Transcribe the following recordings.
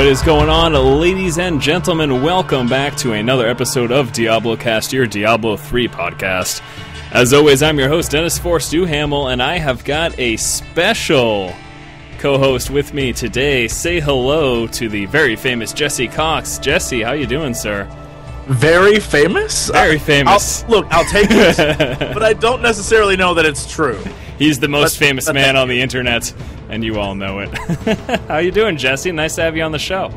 What is going on, ladies and gentlemen? Welcome back to another episode of DiabloCast, your Diablo 3 podcast. As always, I'm your host, Dennis Force Duhamel, and I have got a special co-host with me today. Say hello to the very famous Jesse Cox. Jesse, how you doing, sir? Very famous? Very famous. I'll take it, but I don't necessarily know that it's true. He's the most famous man on the internet, and you all know it. How you doing, Jesse? Nice to have you on the show.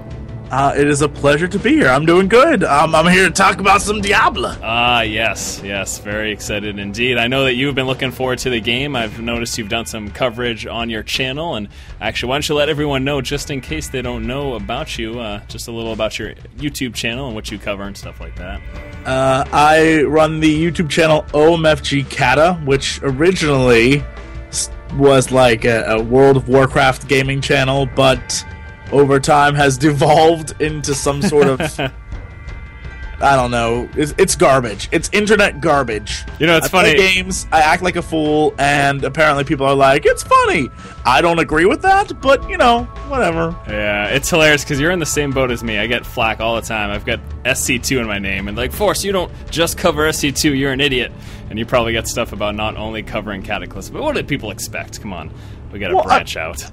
It is a pleasure to be here. I'm doing good. I'm here to talk about some Diablo. Yes. Very excited indeed. I know that you've been looking forward to the game. I've noticed you've done some coverage on your channel, and actually, why don't you let everyone know, just in case they don't know about you, just a little about your YouTube channel and what you cover and stuff like that. I run the YouTube channel OMFGcata, which originally was like a World of Warcraft gaming channel, but over time has devolved into some sort of I don't know. It's garbage. It's internet garbage. You know, it's funny. I play games, I act like a fool, and apparently people are like, it's funny. I don't agree with that, but, you know, whatever. Yeah, it's hilarious because you're in the same boat as me. I get flack all the time. I've got SC2 in my name, and like, Force, you don't just cover SC2, you're an idiot. And you probably get stuff about not only covering Cataclysm, but what did people expect? Come on. We gotta branch out.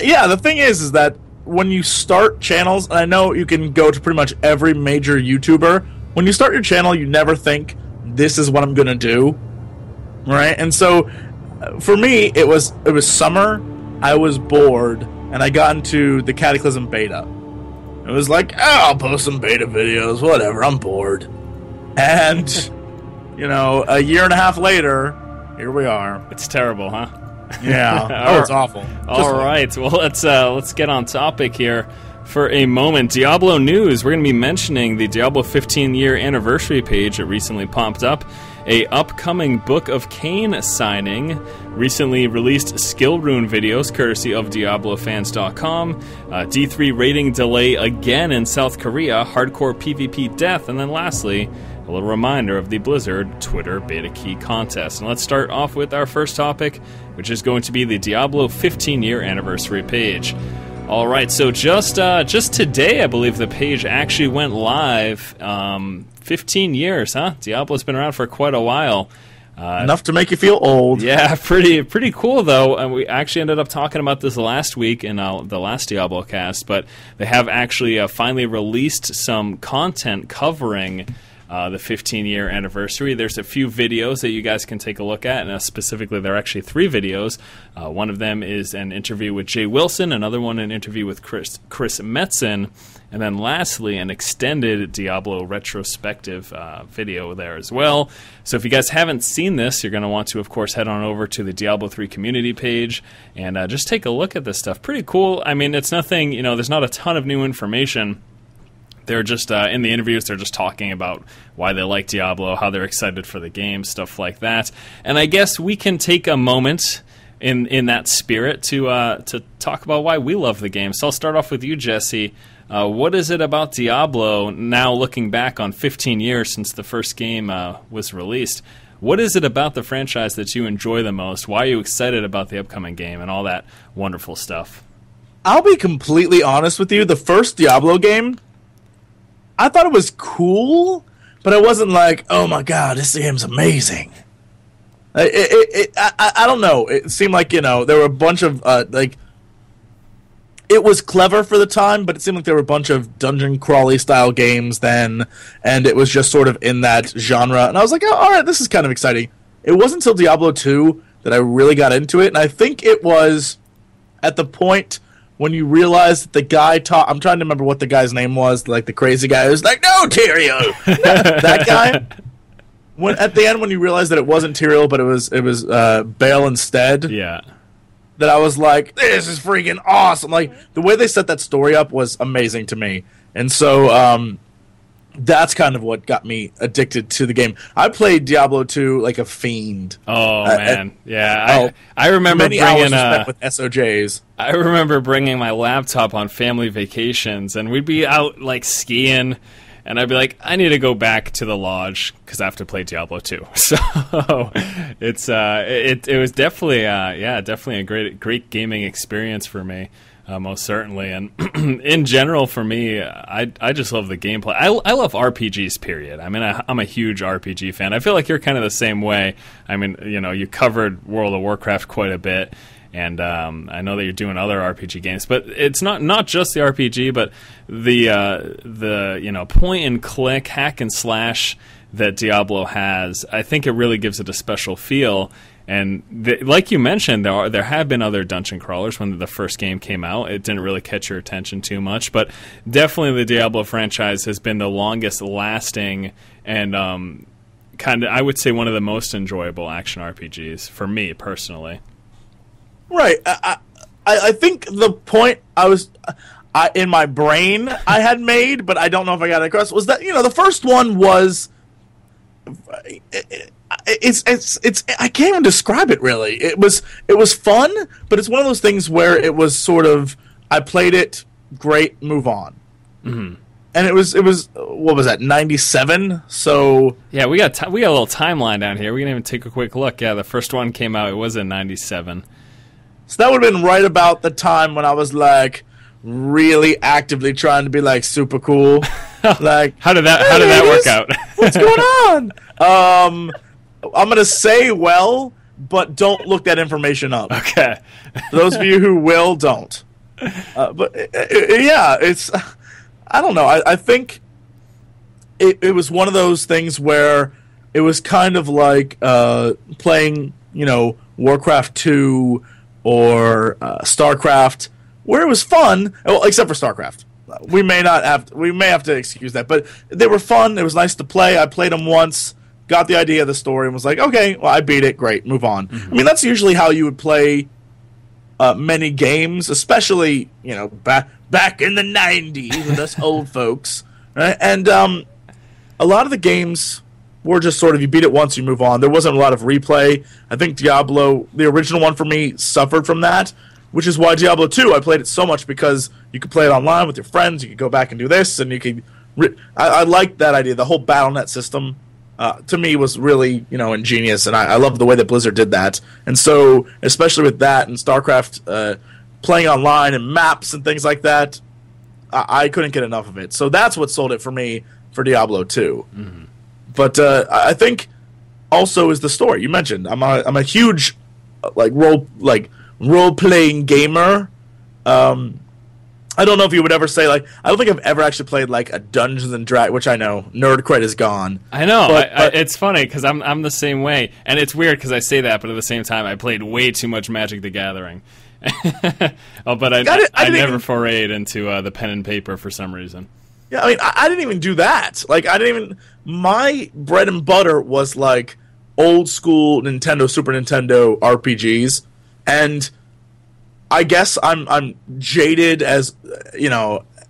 Yeah, the thing is that when you start channels, and I know you can go to pretty much every major YouTuber, when you start your channel, you never think, this is what I'm going to do, right? And so, for me, it was summer, I was bored, and I got into the Cataclysm beta. It was like, I'll post some beta videos, whatever, I'm bored. And, you know, a year and a half later, here we are. It's terrible, huh? Yeah. It's awful. All right. Well, let's get on topic here for a moment. Diablo news. We're going to be mentioning the Diablo 15-year anniversary page that recently popped up, a upcoming Book of Cain signing, recently released skill rune videos courtesy of DiabloFans.com, D3 rating delay again in South Korea, hardcore PvP death, and then lastly, a little reminder of the Blizzard Twitter beta key contest. And let's start off with our first topic, which is going to be the Diablo 15-year anniversary page. All right, so just today, I believe the page actually went live. 15 years, huh? Diablo's been around for quite a while. Enough to make you feel old. Yeah, pretty cool, though. And we actually ended up talking about this last week in the last DiabloCast, but they have actually finally released some content covering the 15-year anniversary. There's a few videos that you guys can take a look at, and specifically there are actually 3 videos. One of them is an interview with Jay Wilson, another one an interview with Chris Metzen, and then lastly an extended Diablo retrospective video there as well. So if you guys haven't seen this, you're going to want to, of course, head on over to the Diablo 3 community page and just take a look at this stuff. Pretty cool. I mean, it's nothing, you know, there's not a ton of new information. They're just, in the interviews, they're just talking about why they like Diablo, how they're excited for the game, stuff like that. And I guess we can take a moment in that spirit to talk about why we love the game. So I'll start off with you, Jesse. What is it about Diablo, now looking back on 15 years since the first game was released? What is it about the franchise that you enjoy the most? Why are you excited about the upcoming game and all that wonderful stuff? I'll be completely honest with you. The first Diablo game, I thought it was cool, but I wasn't like, oh my god, this game's amazing. I don't know. It seemed like, you know, there were a bunch of, like, it was clever for the time, but it seemed like there were a bunch of dungeon crawly style games then, and it was just sort of in that genre. And I was like, oh, all right, this is kind of exciting. It wasn't until Diablo 2 that I really got into it, and I think it was at the point when you realize that the guy I'm trying to remember what the guy's name was, like the crazy guy who's like, no, Tyrael! That guy. At the end, when you realize that it wasn't Tyrael, but it was Baal instead. Yeah. That I was like, this is freaking awesome. Like, the way they set that story up was amazing to me. And so, that's kind of what got me addicted to the game. I played Diablo 2 like a fiend. Oh, man. Yeah. I remember many hours spent with SOJs. I remember bringing my laptop on family vacations, and we'd be out, like, skiing, and I'd be like, I need to go back to the lodge because I have to play Diablo 2. So it was definitely, definitely a great gaming experience for me. Most certainly. And in general, for me, I just love the gameplay. I love RPGs, period. I mean, I'm a huge RPG fan. I feel like you're kind of the same way. I mean, you covered World of Warcraft quite a bit, and I know that you're doing other RPG games. But it's not just the RPG, but the point and click, hack and slash that Diablo has. I think it really gives it a special feel. And like you mentioned, there have been other dungeon crawlers when the first game came out. It didn't really catch your attention too much, but definitely the Diablo franchise has been the longest lasting and I would say one of the most enjoyable action RPGs for me personally. Right. I think the point in my brain I had made, but I don't know if I got it across, was that the first one was. It's I can't even describe it really. It was fun, but it's one of those things where it was sort of I played it, great, move on. Mm-hmm. And it was what was that, 97? So yeah, we got a little timeline down here. We can even take a quick look. Yeah, the first one came out. It was in 97. So that would have been right about the time when I was like really actively trying to be like super cool. Like how did that work out? What's going on? I'm going to say but don't look that information up. Okay. For those of you who will, don't. But yeah, it's, I don't know. I think it was one of those things where it was kind of like playing, Warcraft 2 or StarCraft, where it was fun, well, except for StarCraft. We may have to excuse that, but they were fun. It was nice to play. I played them once, got the idea of the story, and was like, okay, well, I beat it. Great, move on. Mm-hmm. I mean, that's usually how you would play many games, especially back in the 90s with us old folks, right? And a lot of the games were just sort of you beat it once, you move on. There wasn't a lot of replay. I think Diablo, the original one for me, suffered from that. Which is why Diablo 2, I played it so much because you could play it online with your friends, you could go back and do this, and you could... I liked that idea. The whole BattleNet system, to me, was really, ingenious, and I love the way that Blizzard did that. And so, especially with that and StarCraft, playing online and maps and things like that, I couldn't get enough of it. So that's what sold it for me for Diablo 2. Mm-hmm. But I think also is the story. You mentioned, I'm a huge, role-playing gamer. I don't know if you would ever say, I don't think I've ever actually played, a Dungeons & Dragons, which I know, nerd cred is gone. I know. But it's funny, because I'm the same way. And it's weird, because I say that, but at the same time, I played way too much Magic the Gathering. But I never forayed into the pen and paper for some reason. Yeah, I mean, I didn't even do that. My bread and butter was, old school Nintendo, Super Nintendo RPGs. And I guess I'm jaded as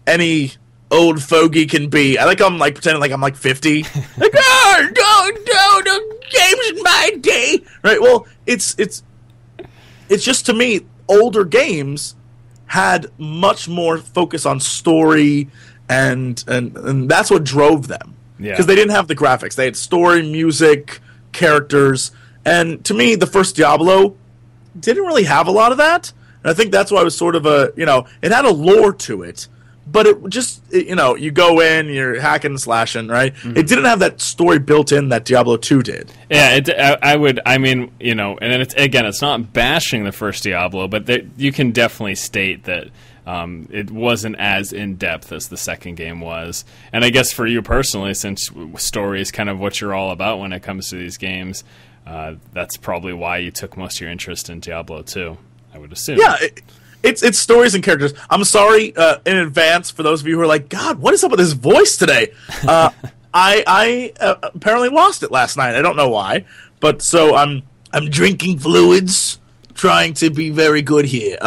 any old fogey can be. I'm pretending like I'm 50. The games in my day. Right. Well, it's just, to me, older games had much more focus on story and that's what drove them. Yeah. Because they didn't have the graphics. They had story, music, characters, and to me, the first Diablo didn't really have a lot of that, and I think that's why it was sort of it had a lore to it, but it just, you go in, you're hacking and slashing, right? Mm-hmm. It didn't have that story built in that Diablo 2 did. Yeah, and it's not bashing the first Diablo, but you can definitely state that it wasn't as in-depth as the second game was. And I guess for you personally, since story is kind of what you're all about when it comes to these games, that's probably why you took most of your interest in Diablo 2, I would assume. Yeah, it's stories and characters. I'm sorry in advance for those of you who are like, God, what is up with his voice today? I apparently lost it last night. I don't know why, but so I'm drinking fluids, trying to be very good here.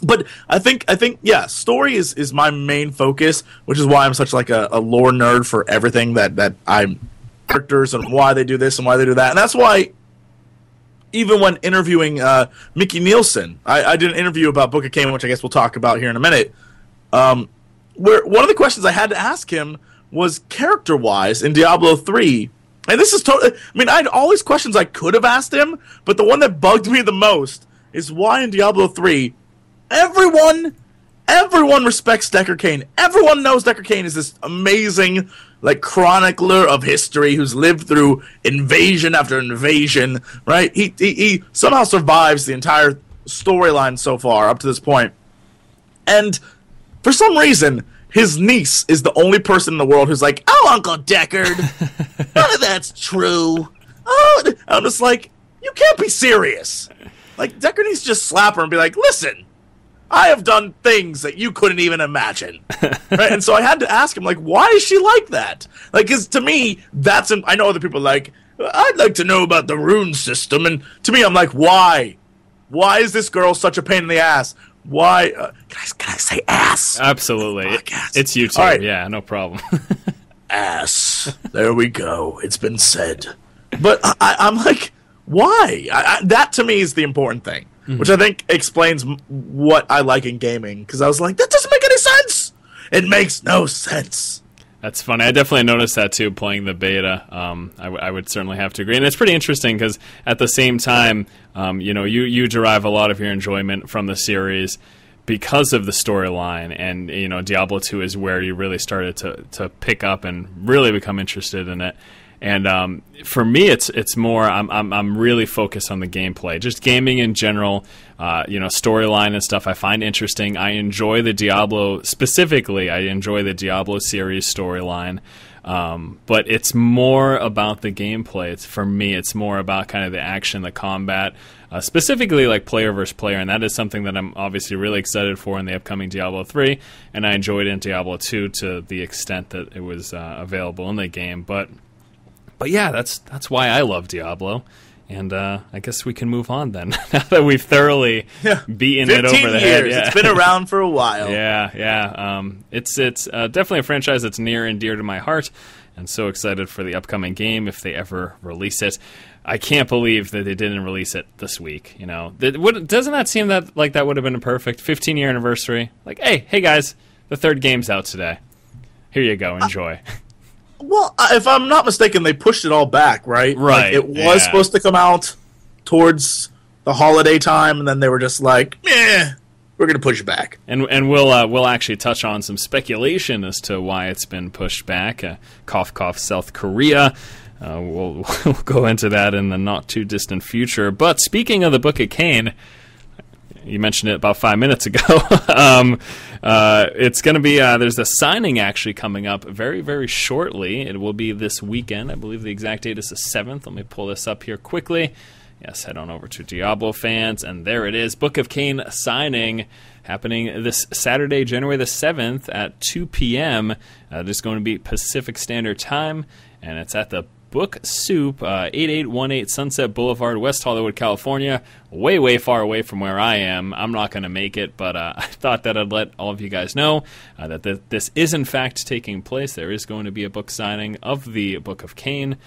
But I think yeah, story is my main focus, which is why I'm such a lore nerd for everything that I'm characters and why they do this and why they do that. And that's why even when interviewing Mickey Nielsen, I did an interview about Book of Cain, which I guess we'll talk about here in a minute, where one of the questions I had to ask him was character-wise in Diablo 3. And this is totally... I mean, I had all these questions I could have asked him, but the one that bugged me the most is why in Diablo 3 Everyone respects Deckard Cain. Everyone knows Deckard Cain is this amazing, like, chronicler of history who's lived through invasion after invasion, right? He somehow survives the entire storyline so far up to this point. And for some reason, his niece is the only person in the world who's like, "Oh, Uncle Deckard, none of that's true." Oh, I'm just like, you can't be serious. Like, Deckard needs to just slap her and be like, "Listen, I have done things that you couldn't even imagine." Right? And so I had to ask him, like, why is she like that? Like, because to me, I know other people are like, "I'd like to know about the rune system." And to me, I'm like, why? Why is this girl such a pain in the ass? Why? Can I say ass? Absolutely. It's YouTube. Right. Yeah, no problem. Ass. There we go. It's been said. But I'm like, why? That to me is the important thing, which I think explains what I like in gaming. Because I was like, that doesn't make any sense. It makes no sense. That's funny. I definitely noticed that too, playing the beta. I would certainly have to agree. And it's pretty interesting because at the same time, you derive a lot of your enjoyment from the series because of the storyline. And, Diablo 2 is where you really started to pick up and really become interested in it. And for me, it's more I'm really focused on the gameplay, just gaming in general. Storyline and stuff I find interesting. I enjoy the Diablo specifically. I enjoy the Diablo series storyline, but it's more about the gameplay. For me, it's more about kind of the action, the combat, specifically like player versus player, and that is something that I'm obviously really excited for in the upcoming Diablo 3. And I enjoyed it in Diablo 2 to the extent that it was available in the game, But yeah, that's why I love Diablo, and I guess we can move on then. Now that we've thoroughly beaten it over the head. Yeah. It's been around for a while. Yeah. It's definitely a franchise that's near and dear to my heart, and so excited for the upcoming game if they ever release it. I can't believe that they didn't release it this week. Doesn't that seem like that would have been a perfect 15-year anniversary? Like, hey guys, the third game's out today. Here you go, enjoy. Well, if I'm not mistaken, they pushed it all back, right? Right. Like, it was supposed to come out towards the holiday time, and then they were just like, we're going to push it back. And we'll actually touch on some speculation as to why it's been pushed back. Cough, cough, South Korea. We'll go into that in the not-too-distant future. But speaking of the Book of Cain, you mentioned it about 5 minutes ago. It's going to be, there's a signing actually coming up very, very shortly. It will be this weekend. I believe the exact date is the 7th. Let me pull this up here quickly. Yes, head on over to Diablo fans, and there it is. Book of Cain signing happening this Saturday, January the 7th at 2 p.m. It's going to be Pacific Standard Time, and it's at the Book Soup, 8818 Sunset Boulevard, West Hollywood, California. Way, way far away from where I am. I'm not going to make it, but I thought that I'd let all of you guys know that this is in fact taking place. There is going to be a book signing of the Book of Cain.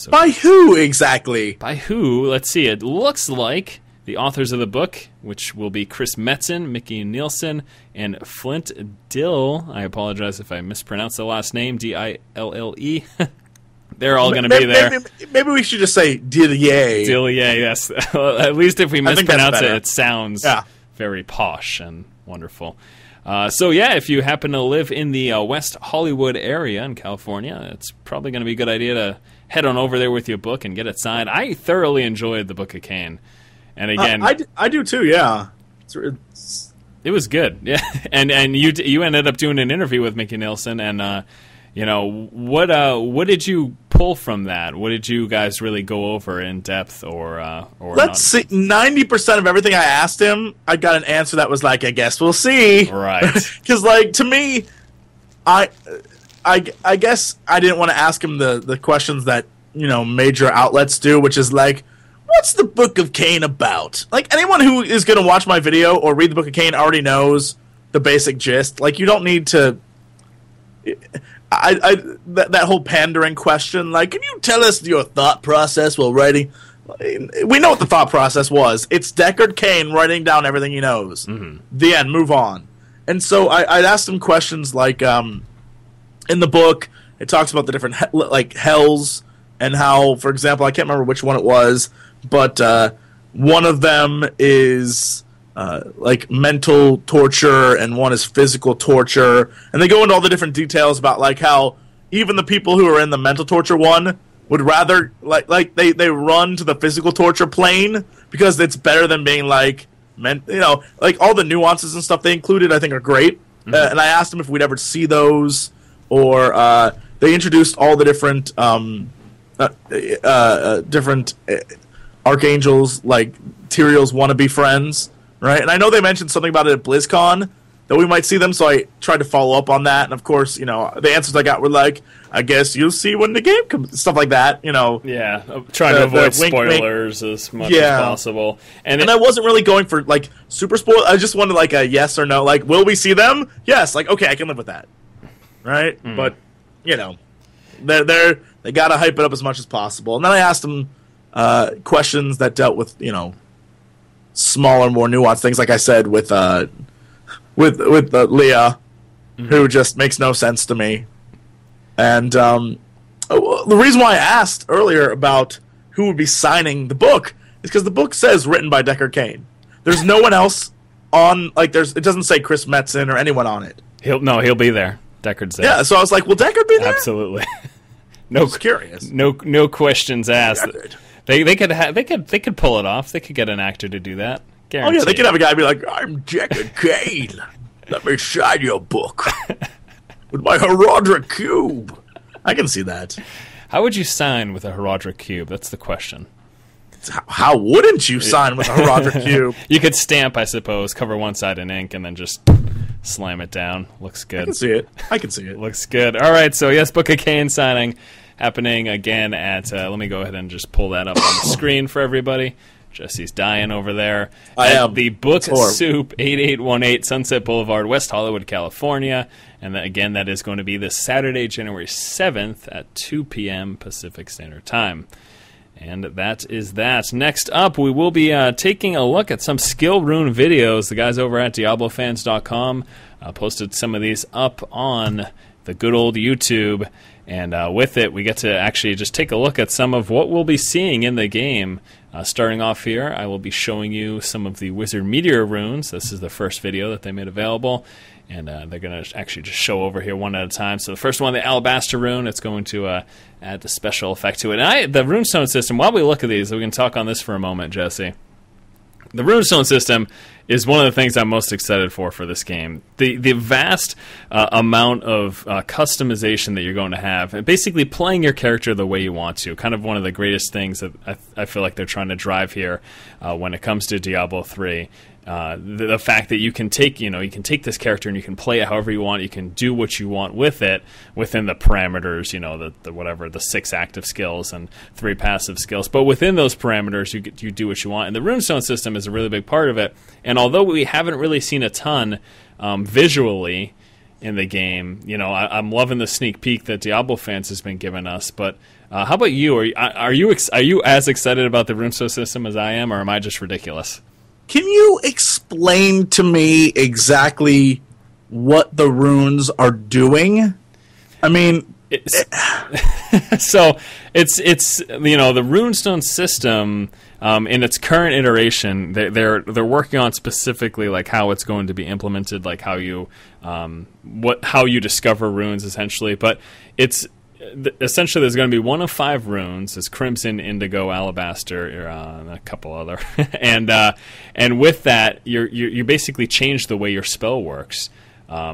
By who exactly? By who? Let's see. It looks like the authors of the book, which will be Chris Metzen, Mickey Nielsen, and Flint Dill. I apologize if I mispronounced the last name, Dille. They're all going to be there. Maybe we should just say Dillier. Dillier, yes. At least if we mispronounce it, it sounds very posh and wonderful. If you happen to live in the West Hollywood area in California, it's probably going to be a good idea to head on over there with your book and get it signed. I thoroughly enjoyed the Book of Cain. And again, I do too, yeah. It was good, yeah. And you ended up doing an interview with Mickey Nielsen, and what did you pull from that? What did you guys really go over in depth, or Let's see. 90% of everything I asked him, I got an answer that was like, I guess we'll see. Right. Because, like, to me, I guess I didn't want to ask him the questions that, major outlets do, which is like, what's the Book of Cain about? Like, anyone who is going to watch my video or read the Book of Cain already knows the basic gist. Like, you don't need to... that whole pandering question, like, can you tell us your thought process while writing? We know what the thought process was. It's Deckard Cain writing down everything he knows. Mm-hmm. The end. Move on. And so I'd asked him questions like, in the book, it talks about the different hells and how, for example, I can't remember which one it was, but one of them is like mental torture and one is physical torture, and they go into all the different details about like how even the people who are in the mental torture one would rather like they run to the physical torture plane because it's better than being like like all the nuances and stuff they included I think are great. And I asked them if we'd ever see those, or they introduced all the different archangels, like Tyrion's wannabe friends, right? And I know they mentioned something about it at BlizzCon, that we might see them, so I tried to follow up on that. And of course, the answers I got were like, I guess you'll see when the game comes, stuff like that, Yeah, trying to avoid spoilers as much as possible. And I wasn't really going for, like, super spoil. I just wanted, like, a yes or no. Like, will we see them? Yes. Like, okay, I can live with that. Right? But, they got to hype it up as much as possible. And then I asked them questions that dealt with, smaller, more nuanced things, like I said, with Leah, who just makes no sense to me. And the reason why I asked earlier about who would be signing the book is because the book says written by Deckard Cain. There's no one else on, like, it doesn't say Chris Metzen or anyone on it. He'll be there. Deckard's there. Yeah, so I was like, will Deckard be there? Absolutely. I was curious. No questions asked. They could pull it off. They could get an actor to do that. Guaranteed. Oh yeah, they could have a guy be like, I'm Deckard Cain. Let me sign your book with my Herodric cube. I can see that. How would you sign with a Herodric cube? That's the question. How wouldn't you sign with a Herodric cube? You could stamp, I suppose, cover one side in ink, and then just slam it down. Looks good. I can see it. Looks good. All right, so yes, Book of Cain signing happening again at, let me go ahead and just pull that up on the screen for everybody. Jesse's dying over there. I am. The Book Soup 8818 Sunset Boulevard, West Hollywood, California. And again, that is going to be this Saturday, January 7th at 2 p.m. Pacific Standard Time. And that is that. Next up, we will be taking a look at some skill rune videos. The guys over at DiabloFans.com posted some of these up on the good old YouTube. And with it, we get to actually just take a look at some of what we'll be seeing in the game. Starting off here, I will be showing you some of the Wizard Meteor runes. This is the first video that they made available. And they're going to actually just show over here one at a time. So the first one, the Alabaster rune, it's going to add the special effect to it. And the runestone system, while we look at these, we can talk on this for a moment, Jesse. The runestone system is one of the things I'm most excited for this game. The vast amount of customization that you're going to have, and basically playing your character the way you want to, kind of one of the greatest things that I feel like they're trying to drive here when it comes to Diablo 3. The fact that you can take this character and you can play it however you want, you can do what you want with it within the parameters, the 6 active skills and 3 passive skills. But within those parameters, you do what you want. And the runestone system is a really big part of it. And although we haven't really seen a ton visually in the game, I'm loving the sneak peek that Diablo Fans has been giving us. But how about you? Are you as excited about the runestone system as I am, or am I just ridiculous? Can you explain to me exactly what the runes are doing? I mean, so it's the runestone system in its current iteration. They're working on specifically like how it's going to be implemented, like how you discover runes essentially. But it's essentially there's going to be one of 5 runes. It's Crimson, Indigo, Alabaster, and a couple other, and with that you basically change the way your spell works.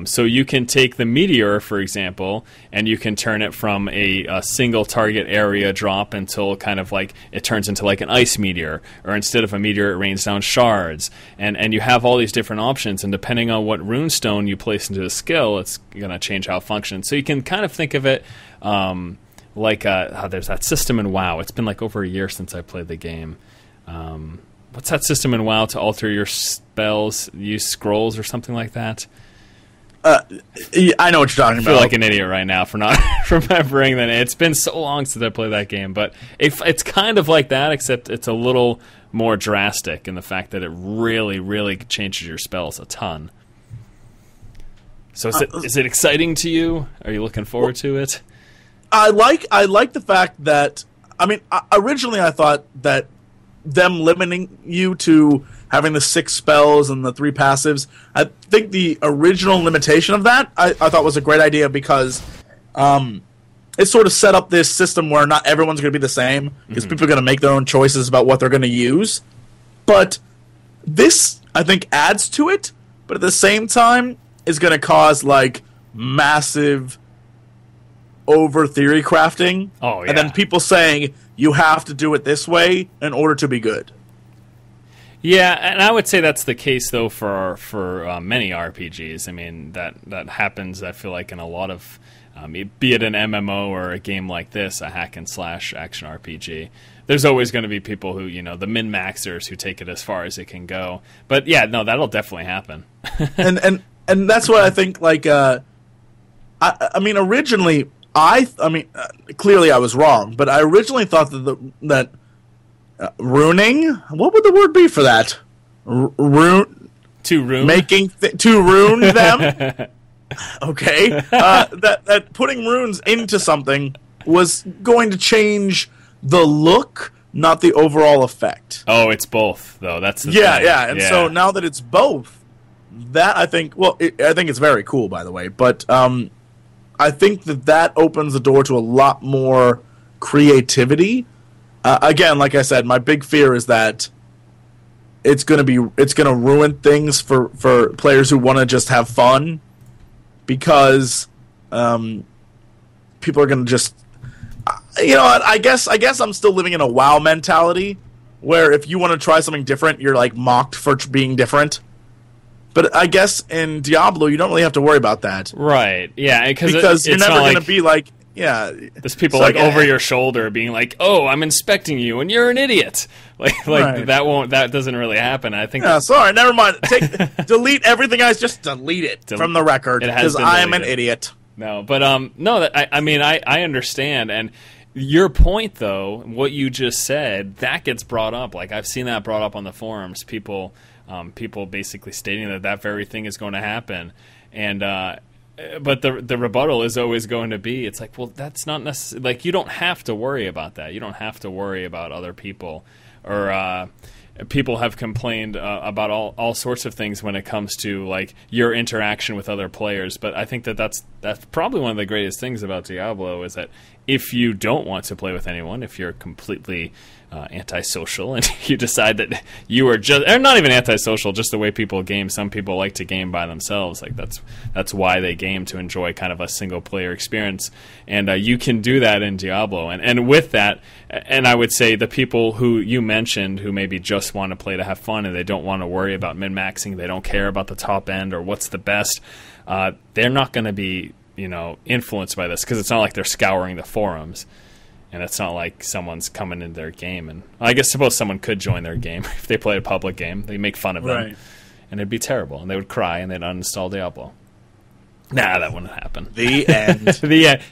So you can take the Meteor, for example, and you can turn it from a single target area drop until kind of like it turns into like an ice meteor, or instead of a meteor, it rains down shards. And you have all these different options, and depending on what runestone you place into the skill, it's going to change how it functions. So you can kind of think of it like there's that system in WoW. It's been like over a year since I played the game. What's that system in WoW to alter your spells? Use scrolls or something like that? I know what you're talking about. I feel like an idiot right now for not remembering that. It's been so long since I played that game, but it's kind of like that, except it's a little more drastic in the fact that it really, really changes your spells a ton. So is it exciting to you? Are you looking forward to it? I like the fact that, I mean, originally I thought that them limiting you to having the 6 spells and the 3 passives. I think the original limitation of that I thought was a great idea because it sort of set up this system where not everyone's going to be the same because people are going to make their own choices about what they're going to use. But this, I think, adds to it, but at the same time is going to cause like massive over theory crafting. Oh, yeah. And then people saying you have to do it this way in order to be good. Yeah, and I would say that's the case though for many RPGs. I mean that happens. I feel like in a lot of, be it an MMO or a game like this, a hack and slash action RPG. There's always going to be people who, the min-maxers who take it as far as it can go. But yeah, no, that'll definitely happen. and that's what I think. Like, I mean, originally, clearly I was wrong, but I originally thought that ruining. What would the word be for that? To ruin? To ruin them. Okay, that putting runes into something was going to change the look, not the overall effect. Oh, it's both though. That's the thing. Yeah. So now that it's both, that I think. Well, I think it's very cool, by the way. But I think that opens the door to a lot more creativity. Again, like I said, my big fear is that it's going to ruin things for players who want to just have fun, because people are going to just, I guess I'm still living in a WoW mentality where if you want to try something different, you're like mocked for being different. But I guess in Diablo, you don't really have to worry about that, right? Yeah, because you're never going to be like. Yeah, there's people like over your shoulder being like, "Oh, I'm inspecting you, and you're an idiot." Like right. That doesn't really happen. I think. Yeah, sorry, never mind. Delete everything. Just delete it from the record because I am an idiot. No, but no. I understand, and your point though, what you just said, that gets brought up. Like I've seen that brought up on the forums. People basically stating that very thing is going to happen, and. But the rebuttal is always going to be, it's like, well, that's not necessarily, like, you don't have to worry about that. You don't have to worry about other people. Or people have complained about all sorts of things when it comes to, like, your interaction with other players. But I think that's probably one of the greatest things about Diablo is that if you don't want to play with anyone, if you're completely antisocial and you decide that you are just, or not even antisocial, just the way people game. Some people like to game by themselves. Like that's why they game, to enjoy kind of a single player experience. And you can do that in Diablo. And with that, and I would say the people who you mentioned who maybe just want to play to have fun and they don't want to worry about min-maxing, they don't care about the top end or what's the best, they're not going to be influenced by this, because it's not like they're scouring the forums. And it's not like someone's coming in their game. And I guess suppose someone could join their game if they played a public game. They make fun of them. Right. And it'd be terrible. And they would cry and they'd uninstall Diablo. Nah, that wouldn't happen. The end.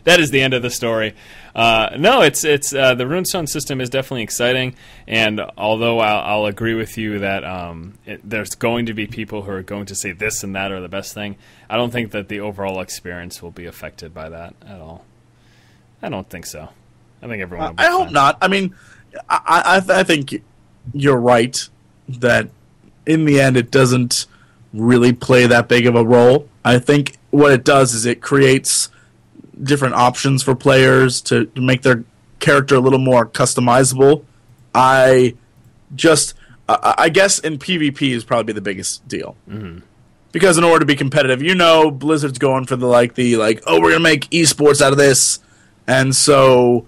That is the end of the story. No, it's the runestone system is definitely exciting. And although I'll agree with you that there's going to be people who are going to say this and that are the best thing, I don't think that the overall experience will be affected by that at all. I don't think so. I think everyone will be fine. Hope not. I mean, I think you're right that in the end it doesn't really play that big of a role. I think what it does is it creates different options for players to make their character a little more customizable. I guess in PvP is probably the biggest deal. Mm-hmm. Because in order to be competitive, Blizzard's going for we're going to make esports out of this. And so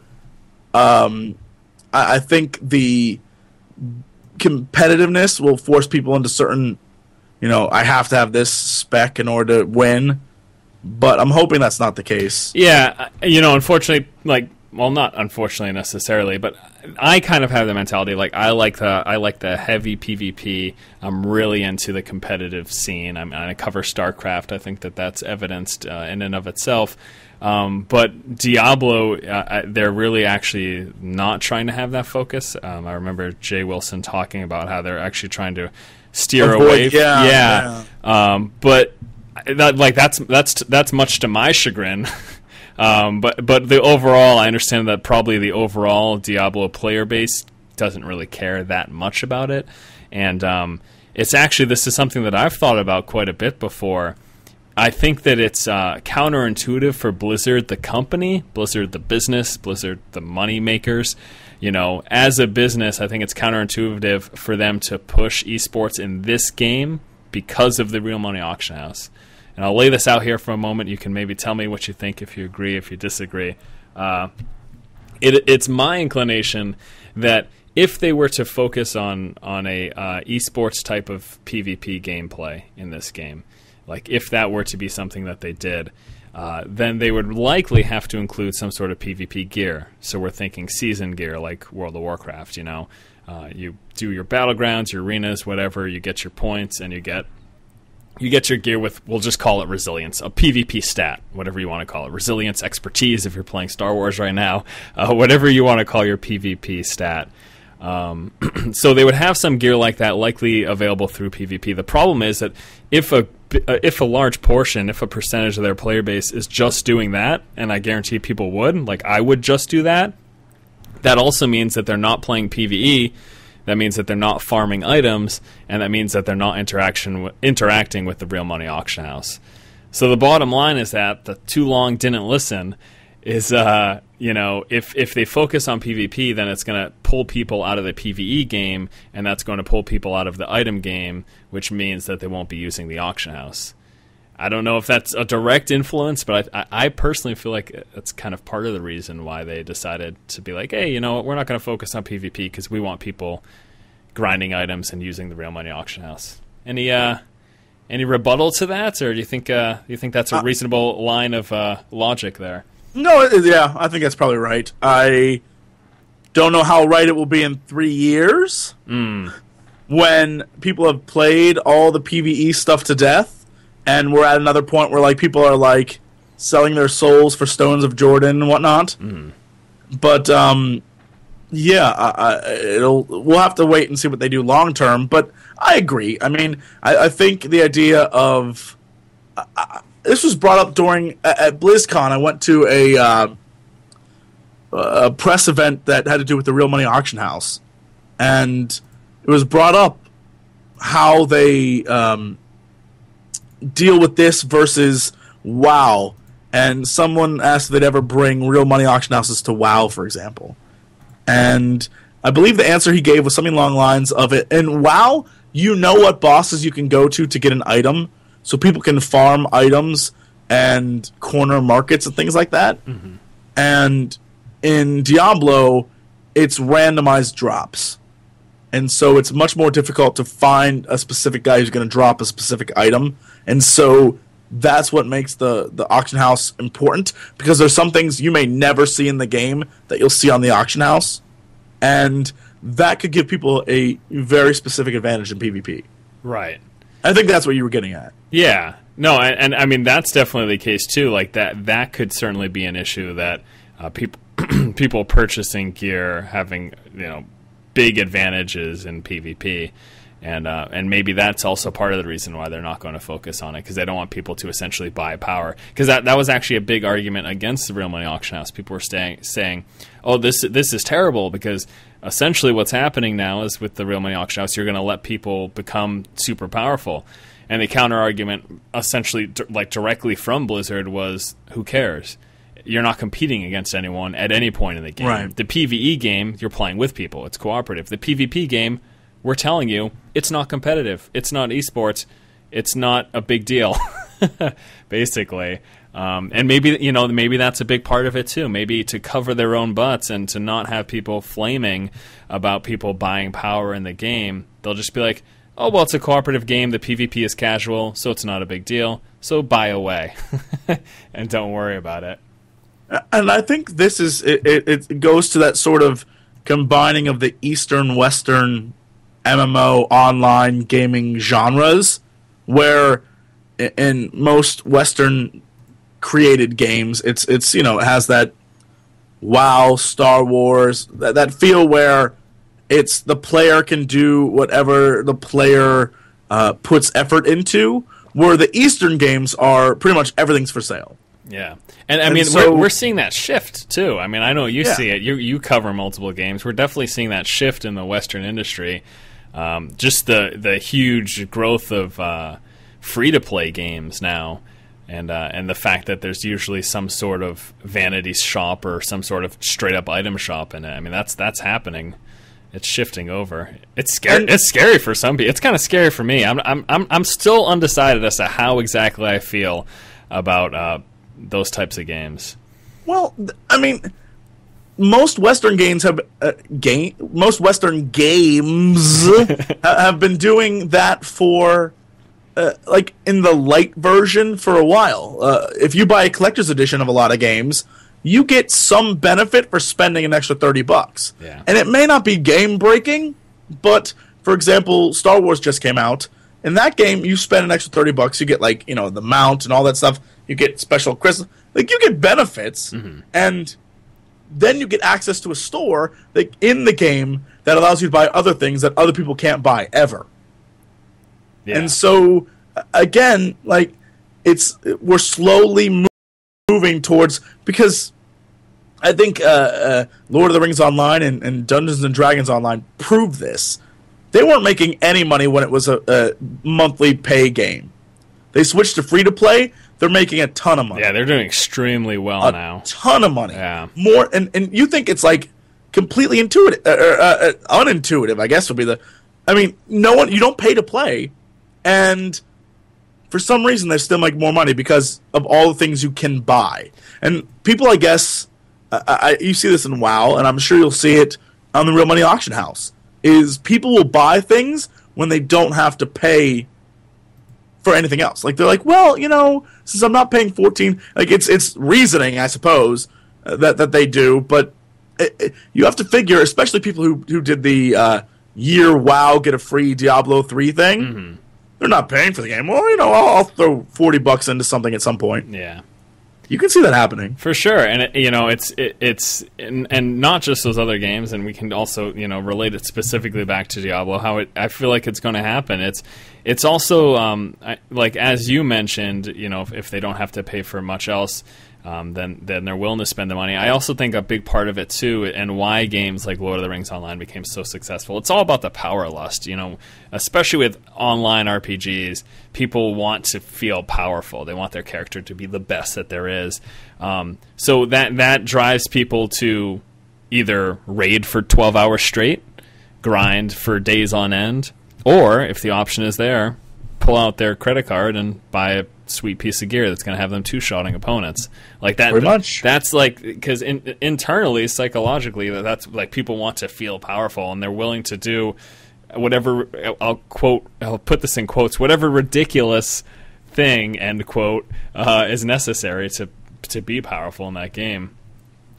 I think the competitiveness will force people into certain, I have to have this spec in order to win. But I'm hoping that's not the case. Yeah, unfortunately, not unfortunately necessarily, but I kind of have the mentality I like the heavy PvP. I'm really into the competitive scene. I cover StarCraft. I think that's evidenced in and of itself. But Diablo, they're really actually not trying to have that focus. I remember Jay Wilson talking about how they're actually trying to steer away. Yeah. But that's much to my chagrin. But the overall, I understand that probably the overall Diablo player base doesn't really care that much about it, and it's actually, this is something that I've thought about quite a bit before. I think that it's counterintuitive for Blizzard, the company, Blizzard, the business, Blizzard, the money makers. As a business, I think it's counterintuitive for them to push esports in this game because of the real money auction house. And I'll lay this out here for a moment. You can maybe tell me what you think, if you agree, if you disagree. It's my inclination that if they were to focus on a esports type of PvP gameplay in this game, like if that were to be something that they did, then they would likely have to include some sort of PvP gear. So we're thinking season gear like World of Warcraft, you do your battlegrounds, your arenas, whatever, you get your points, and you get your gear with, we'll just call it resilience, a PvP stat, whatever you want to call it. Resilience, expertise, if you're playing Star Wars right now, whatever you want to call your PvP stat. So they would have some gear like that likely available through PvP. The problem is that if a large portion, if a percentage of their player base is just doing that, and I guarantee people would, like I would just do that, that also means that they're not playing PvE. That means that they're not farming items, and that means that they're not interacting with the real money auction house. So the bottom line is that the too long didn't listen is, if they focus on PvP, then it's going to pull people out of the PvE game, and that's going to pull people out of the item game, which means that they won't be using the auction house. I don't know if that's a direct influence, but I personally feel like that's kind of part of the reason why they decided to be like, hey, you know what, we're not going to focus on PvP because we want people grinding items and using the real money auction house. Any rebuttal to that, or do you think that's a reasonable line of logic there? No, yeah, I think that's probably right. I don't know how right it will be in 3 years when people have played all the PvE stuff to death. And we're at another point where people are selling their souls for stones of Jordan and whatnot. But we'll have to wait and see what they do long term. But I agree. I mean, I think the idea of this was brought up during at BlizzCon. I went to a press event that had to do with the real money auction house, and it was brought up how they deal with this versus WoW, and someone asked if they'd ever bring real money auction houses to WoW, for example. And I believe the answer he gave was something along the lines of it. In WoW, you know what bosses you can go to get an item, so people can farm items and corner markets and things like that. And in Diablo, it's randomized drops. And so it's much more difficult to find a specific guy who's going to drop a specific item. And so that's what makes the auction house important, because there's some things you may never see in the game that you'll see on the auction house. And that could give people a very specific advantage in PvP. Right. I think that's what you were getting at. Yeah. No, and I mean, that's definitely the case, too. Like, that could certainly be an issue, that people purchasing gear having, big advantages in PvP, and maybe that's also part of the reason why they're not going to focus on it, because they don't want people to essentially buy power. Because that was actually a big argument against the real money auction house. People were saying, "Oh, this is terrible," because essentially what's happening now is with the real money auction house, you're going to let people become super powerful. And the counter argument, essentially, directly from Blizzard, was, "Who cares? You're not competing against anyone at any point in the game." Right. The PvE game, you're playing with people. It's cooperative. The PvP game, we're telling you, it's not competitive. It's not esports. It's not a big deal, basically. And maybe that's a big part of it, too. Maybe to cover their own butts and to not have people flaming about people buying power in the game, they'll just be like, oh, well, it's a cooperative game. The PvP is casual, so it's not a big deal. So buy away and don't worry about it. And I think this is it goes to that sort of combining of the Eastern-Western MMO online gaming genres, where in most Western created games, it has that WoW, Star Wars, that feel where it's the player can do whatever the player puts effort into, where the Eastern games are pretty much everything's for sale. Yeah. And I mean, so, we're seeing that shift, too. I mean, I know you see it. You cover multiple games. We're definitely seeing that shift in the Western industry. just the huge growth of free-to-play games now, and the fact that there's usually some sort of vanity shop or some sort of straight-up item shop in it. I mean, that's happening. It's shifting over. It's scary. It's scary for some people. It's kind of scary for me. I'm still undecided as to how exactly I feel about those types of games. Well, I mean, most Western games have most Western games have been doing that for like in the light version for a while. If you buy a collector's edition of a lot of games, you get some benefit for spending an extra $30. Yeah. And it may not be game breaking, but for example, Star Wars just came out. In that game, you spend an extra $30, you get like, the mount and all that stuff. You get special crystals. Like, you get benefits, and then you get access to a store like in the game that allows you to buy other things that other people can't buy ever. Yeah. And so again, like, we're slowly moving towards, because I think Lord of the Rings Online and Dungeons and Dragons Online proved this. They weren't making any money when it was a monthly pay game. They switched to free to play. They're making a ton of money. Yeah, they're doing extremely well now. A ton of money. Yeah. More, and you think it's like completely intuitive, unintuitive, I guess would be the. I mean, you don't pay to play, and for some reason they still make more money because of all the things you can buy. And people, I guess, you see this in WoW, and I'm sure you'll see it on the Real Money Auction House. Is people will buy things when they don't have to pay for anything else. Like, they're like, well, since I'm not paying 14, like, it's reasoning, I suppose, that they do, but you have to figure, especially people who did the year WoW get a free Diablo 3 thing, they're not paying for the game. Well, I'll throw $40 into something at some point. Yeah. You can see that happening for sure, and it's not just those other games, and we can also relate it specifically back to Diablo. I feel like it's going to happen. It's also like, as you mentioned, if they don't have to pay for much else, then they're willing to spend the money. I also think a big part of it too, and why games like Lord of the Rings Online became so successful. It's all about the power lust, especially with online RPGs. People want to feel powerful. They want their character to be the best that there is. So that drives people to either raid for 12 hours straight, grind for days on end, or if the option is there, pull out their credit card and buy a sweet piece of gear that's going to have them two-shotting opponents like that. Pretty much. That's like, because internally, psychologically, that's like, people want to feel powerful, and they're willing to do whatever, I'll put this in quotes, whatever ridiculous thing, end quote, is necessary to be powerful in that game.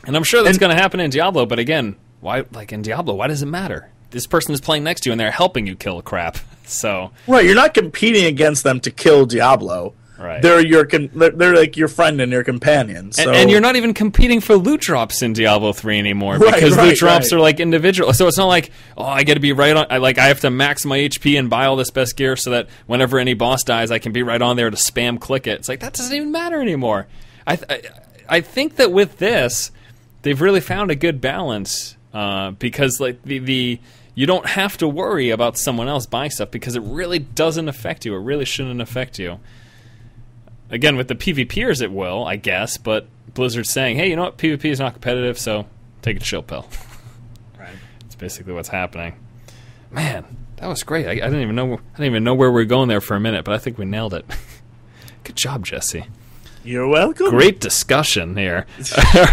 And I'm sure that's going to happen in Diablo, but again, why? Like, in Diablo, why does it matter? This person is playing next to you, and they're helping you kill crap. So right, you're not competing against them to kill Diablo. Right. They're like your friend and your companion. So. And you're not even competing for loot drops in Diablo 3 anymore, because loot drops are like individual. So it's not like, I got to be right on. I have to max my HP and buy all this best gear so that whenever any boss dies, I can be right on there to spam click it. It's like, that doesn't even matter anymore. I think that with this, they've really found a good balance, because like you don't have to worry about someone else buying stuff, because it really doesn't affect you. It really shouldn't affect you. Again, with the PvPers it will, I guess, but Blizzard's saying, hey, you know what, PvP is not competitive, so take a chill pill. Right. That's basically what's happening. Man, that was great. I didn't even know where we were going there for a minute, but I think we nailed it. Good job, Jesse. You're welcome. Great discussion here.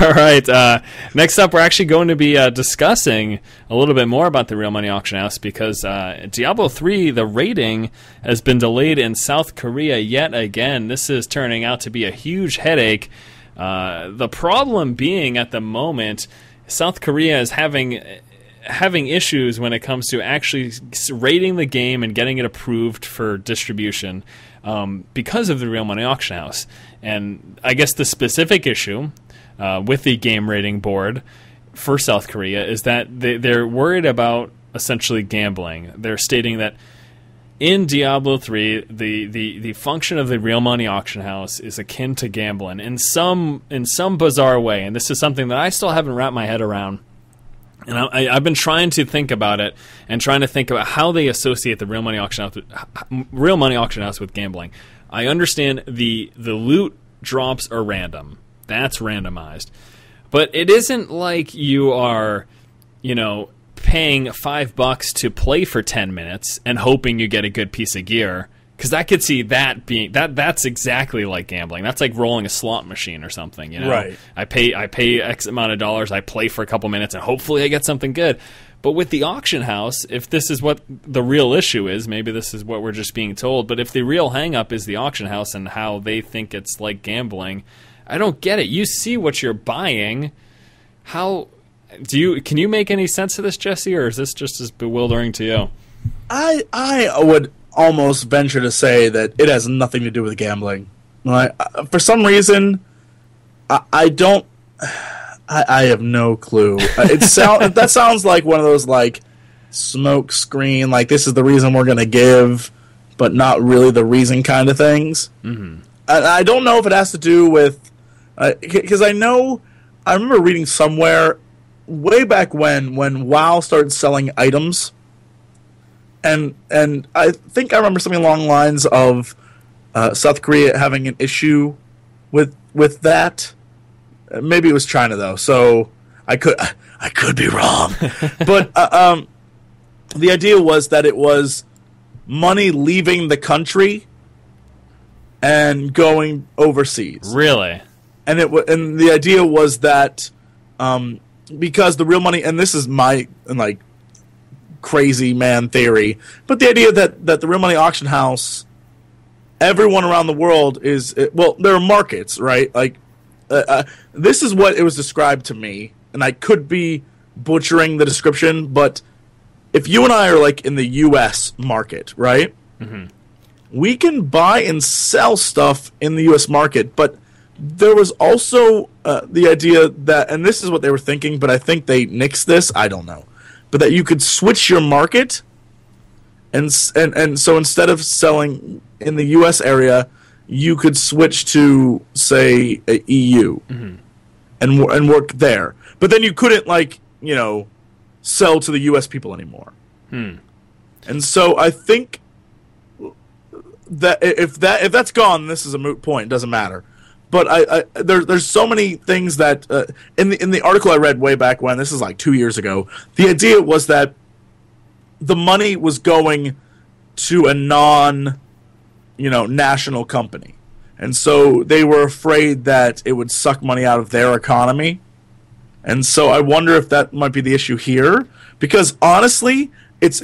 All right. Next up, we're actually going to be discussing a little bit more about the Real Money Auction House, because Diablo 3, the rating, has been delayed in South Korea yet again. This is turning out to be a huge headache. The problem being, at the moment, South Korea is having issues when it comes to actually rating the game and getting it approved for distribution, because of the Real Money Auction House. And I guess the specific issue with the game rating board for South Korea is that they're worried about essentially gambling. They're stating that in Diablo 3, the function of the Real Money Auction House is akin to gambling in some bizarre way. And this is something that I still haven't wrapped my head around. And I've been trying to think about it and trying to think about how they associate the real money auction house with gambling. I understand the loot drops are random. That's randomized. But it isn't like you are, paying $5 to play for 10 minutes and hoping you get a good piece of gear. Because I could see that being that's exactly like gambling. That's like rolling a slot machine or something, Right. I pay X amount of dollars, I play for a couple minutes, and hopefully I get something good. But with the auction house, if this is what the real issue is, maybe this is what we're just being told. But if the real hang-up is the auction house and how they think it's like gambling, I don't get it. You see what you're buying. Can you make any sense of this, Jesse, or is this just as bewildering to you? I would almost venture to say that it has nothing to do with gambling. For some reason, I don't. I have no clue. That sounds like one of those like smoke screen, like this is the reason we're going to give, but not really the reason kind of things. Mm-hmm. I don't know if it has to do with because I remember reading somewhere way back when WoW started selling items. And I think I remember something along the lines of South Korea having an issue with that. Maybe it was China though, so I could be wrong. But the idea was that it was money leaving the country and going overseas. Really? And the idea was that because the real money, and this is my crazy man theory, but the idea that the real money auction house, everyone around the world is there are markets, right? Like this is what it was described to me, and I could be butchering the description, but if you and I are like in the U.S. market, right? Mm-hmm. We can buy and sell stuff in the U.S. market, but there was also the idea that, and this is what they were thinking, but I think they nixed this. I don't know. But that you could switch your market, and so instead of selling in the U.S. area, you could switch to, say, a EU, mm-hmm. and work there. But then you couldn't sell to the U.S. people anymore. And so I think that if that's gone, this is a moot point. It doesn't matter. But there's so many things that in the article I read way back when, this is like 2 years ago, the idea was that the money was going to a national company, and so they were afraid that it would suck money out of their economy, and so I wonder if that might be the issue here, because honestly, it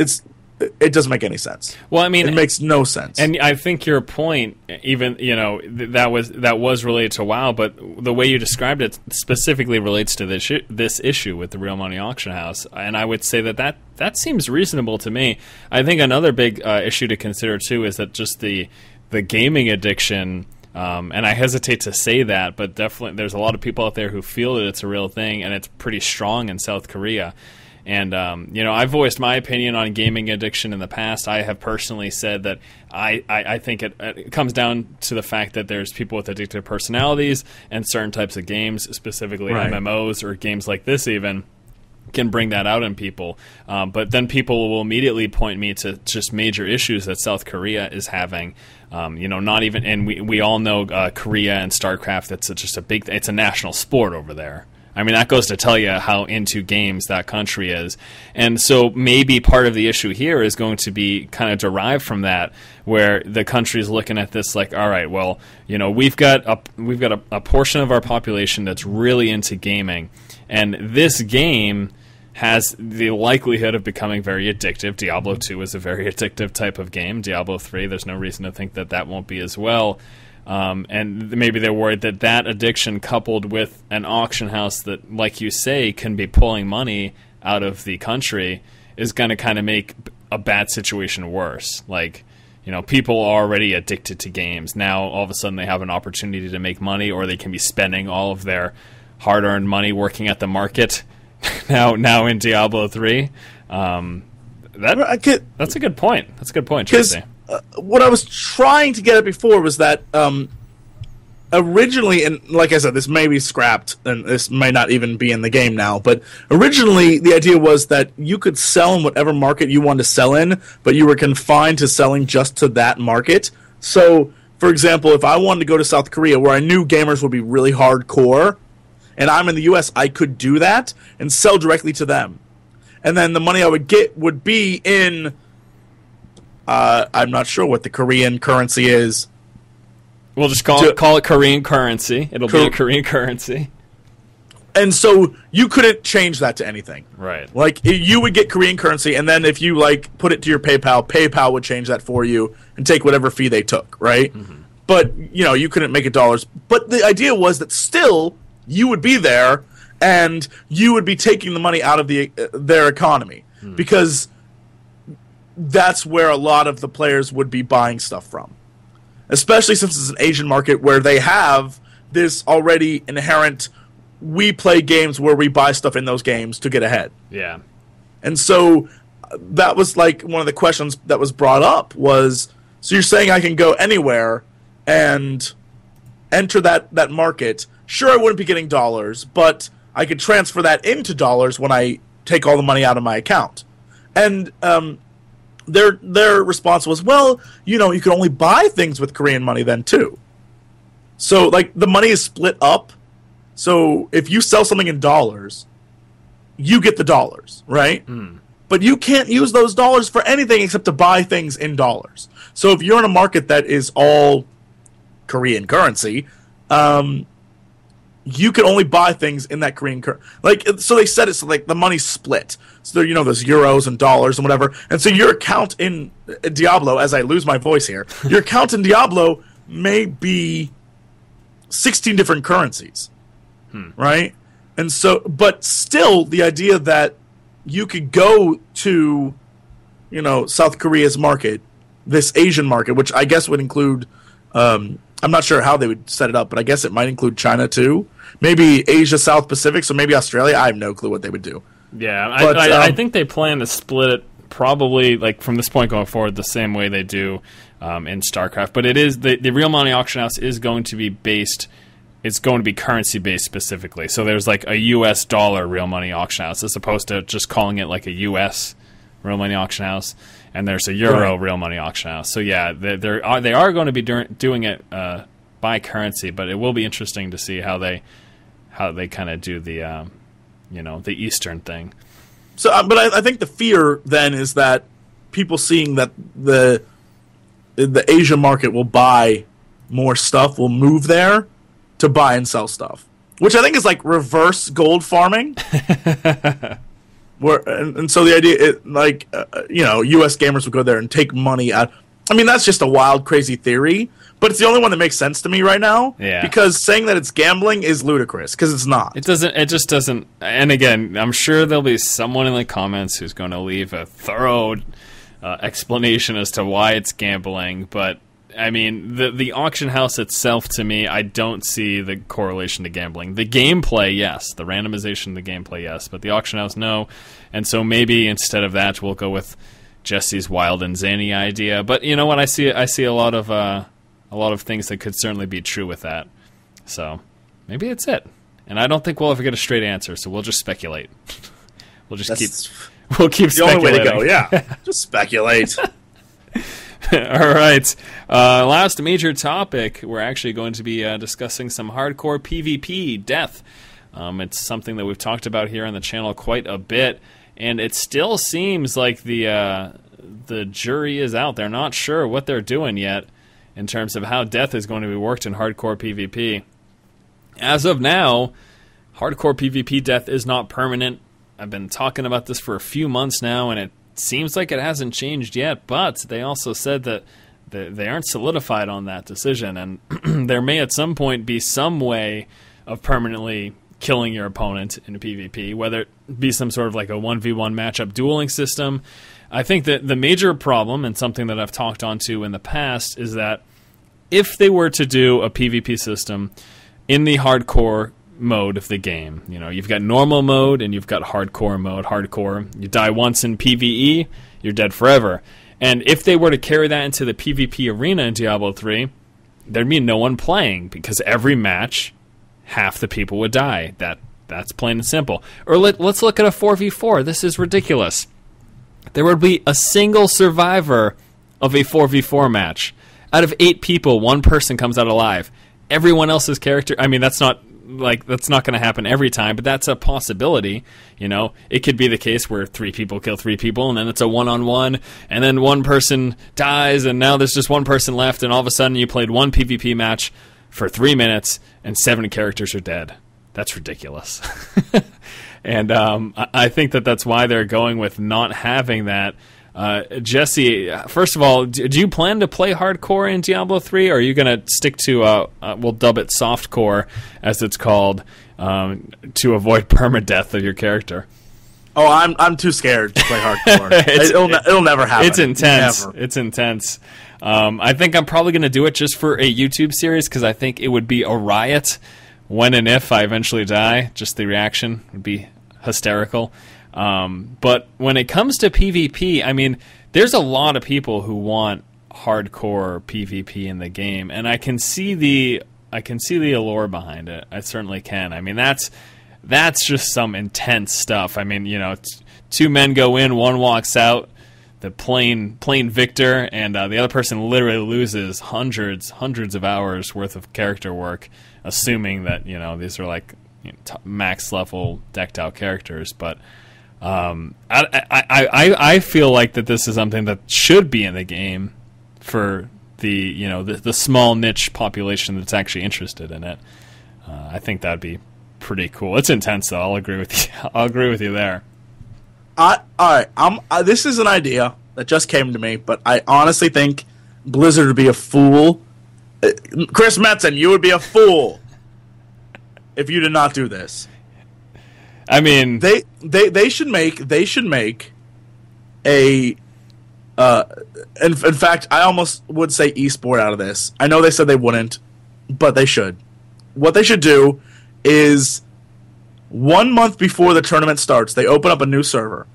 doesn't make any sense. Well, I mean, it makes no sense. And I think your point, even that was related to WoW, but the way you described it specifically relates to this issue with the real money auction house. And I would say that seems reasonable to me. I think another big issue to consider too is that just the gaming addiction. And I hesitate to say that, but definitely there's a lot of people out there who feel that it's a real thing, and it's pretty strong in South Korea. And, I've voiced my opinion on gaming addiction in the past. I have personally said that I think it comes down to the fact that there's people with addictive personalities, and certain types of games, specifically right. MMOs or games like this even, can bring that out in people. But then people will immediately point me to just major issues that South Korea is having. Not even, and we all know Korea and StarCraft, it's just it's a national sport over there. I mean, that goes to tell you how into games that country is. And so maybe part of the issue here is going to be kind of derived from that, where the country is looking at this like, all right, well, we've got a portion of our population that's really into gaming, and this game has the likelihood of becoming very addictive. Diablo 2 is a very addictive type of game. Diablo 3, there's no reason to think that won't be as well. And maybe they're worried that addiction, coupled with an auction house that, like you say, can be pulling money out of the country, is going to kind of make a bad situation worse. Like, people are already addicted to games. Now, all of a sudden, they have an opportunity to make money, or they can be spending all of their hard-earned money working at the market now in Diablo 3. That's a good point. That's a good point, Tracy. What I was trying to get at before was that originally, and like I said, this may be scrapped, and this may not even be in the game now, but originally the idea was that you could sell in whatever market you wanted to sell in, but you were confined to selling just to that market. So, for example, if I wanted to go to South Korea, where I knew gamers would be really hardcore, and I'm in the US, I could do that and sell directly to them. And then the money I would get would be in, I'm not sure what the Korean currency is. We'll just call it Korean currency. It'll be a Korean currency. And so you couldn't change that to anything. Right. Like, you would get Korean currency, and then if you, like, put it to your PayPal would change that for you and take whatever fee they took, right? Mm-hmm. But, you know, you couldn't make it dollars. But the idea was that still you would be there, and you would be taking the money out of their economy. Mm. Because that's where a lot of the players would be buying stuff from. Especially since it's an Asian market where they have this already inherent, we play games where we buy stuff in those games to get ahead. Yeah. And so that was like one of the questions that was brought up was, so you're saying I can go anywhere and enter that market. Sure, I wouldn't be getting dollars, but I could transfer that into dollars when I take all the money out of my account. And their response was, well, you know, you can only buy things with Korean money then too. So, like, the money is split up. So if you sell something in dollars, you get the dollars, right? Mm. But you can't use those dollars for anything except to buy things in dollars. So if you're in a market that is all Korean currency, you can only buy things in that Korean currency. Like, so they said it's like the money's split. So, you know, there's euros and dollars and whatever. And so your account in Diablo, as I lose my voice here, your account in Diablo may be 16 different currencies, right? And so, but still, the idea that you could go to, you know, South Korea's market, this Asian market, which I guess would include, I'm not sure how they would set it up, but I guess it might include China too. Maybe Asia, South Pacific, so maybe Australia. I have no clue what they would do. Yeah, but, I think they plan to split it probably, like, from this point going forward the same way they do in StarCraft. But it is the real money auction house is going to be based. It's going to be currency based specifically. So there's like a U.S. dollar real money auction house as opposed to just calling it like a U.S. real money auction house. And there's a Euro real money auction house. So yeah, they are going to be doing it by currency, but it will be interesting to see how they kind of do the the Eastern thing. So, but I think the fear then is that people seeing that the Asia market will buy more stuff, will move there to buy and sell stuff, which I think is like reverse gold farming. And so the idea, U.S. gamers would go there and take money out. I mean, that's just a wild, crazy theory, but it's the only one that makes sense to me right now. Yeah. Because saying that it's gambling is ludicrous, because it's not. It just doesn't. And again, I'm sure there'll be someone in the comments who's going to leave a thorough explanation as to why it's gambling, but I mean, the auction house itself, to me, I don't see the correlation to gambling. The gameplay, yes. The randomization of the gameplay, yes. But the auction house, no. And so maybe instead of that, we'll go with Jesse's wild and zany idea. But you know what? I see a lot of things that could certainly be true with that. So maybe it's it. And I don't think we'll ever get a straight answer. So we'll just speculate. We'll keep speculating. The only way to go. Yeah, just speculate. All right. Last major topic, we're actually going to be discussing some hardcore PvP death. It's something that we've talked about here on the channel quite a bit, and it still seems like the jury is out. They're not sure what they're doing yet in terms of how death is going to be worked in hardcore PvP. As of now, hardcore PvP death is not permanent. I've been talking about this for a few months now, and it seems like it hasn't changed yet, but they also said that they aren't solidified on that decision, and there may at some point be some way of permanently killing your opponent in a PvP, whether it be some sort of like a 1v1 matchup dueling system. I think that the major problem, and something that I've talked on to in the past, is that if they were to do a PvP system in the hardcore mode of the game, you know, you've got normal mode and you've got hardcore mode. Hardcore, you die once in PvE, you're dead forever. And if they were to carry that into the PvP arena in Diablo 3, there'd be no one playing because every match, half the people would die. That's plain and simple. Or let's look at a 4v4. This is ridiculous. There would be a single survivor of a 4v4 match. Out of 8 people, 1 person comes out alive. Everyone else's character... I mean, that's not going to happen every time, but that's a possibility. You know, it could be the case where 3 people kill 3 people, and then it's a one-on-one, and then 1 person dies, and now there's just 1 person left, and all of a sudden you played 1 PvP match for 3 minutes, and 7 characters are dead. That's ridiculous. And I think that's why they're going with not having that. Jesse, first of all, do you plan to play hardcore in Diablo 3, or are you going to stick to, we'll dub it softcore, as it's called, to avoid permadeath of your character? Oh, I'm too scared to play hardcore. It'll never happen. It's intense. Never. It's intense. I think I'm probably going to do it just for a YouTube series, because I think it would be a riot when and if I eventually die. Just the reaction would be hysterical. But when it comes to PvP, I mean, there's a lot of people who want hardcore PvP in the game, and I can see the allure behind it. I certainly can. I mean, that's just some intense stuff. I mean, you know, 2 men go in, 1 walks out, the plain victor, and the other person literally loses hundreds of hours worth of character work, assuming that, you know, these are like, you know, max level decked out characters. But I feel like that this is something that should be in the game for the small niche population that's actually interested in it. I think that'd be pretty cool. It's intense, though. I'll agree with you. I'll agree with you there. All right. This is an idea that just came to me, but I honestly think Blizzard would be a fool. Chris Metzen, you would be a fool if you did not do this. I mean, they should make a in fact, I almost would say esport out of this. I know they said they wouldn't, but they should. What they should do is 1 month before the tournament starts, they open up a new server.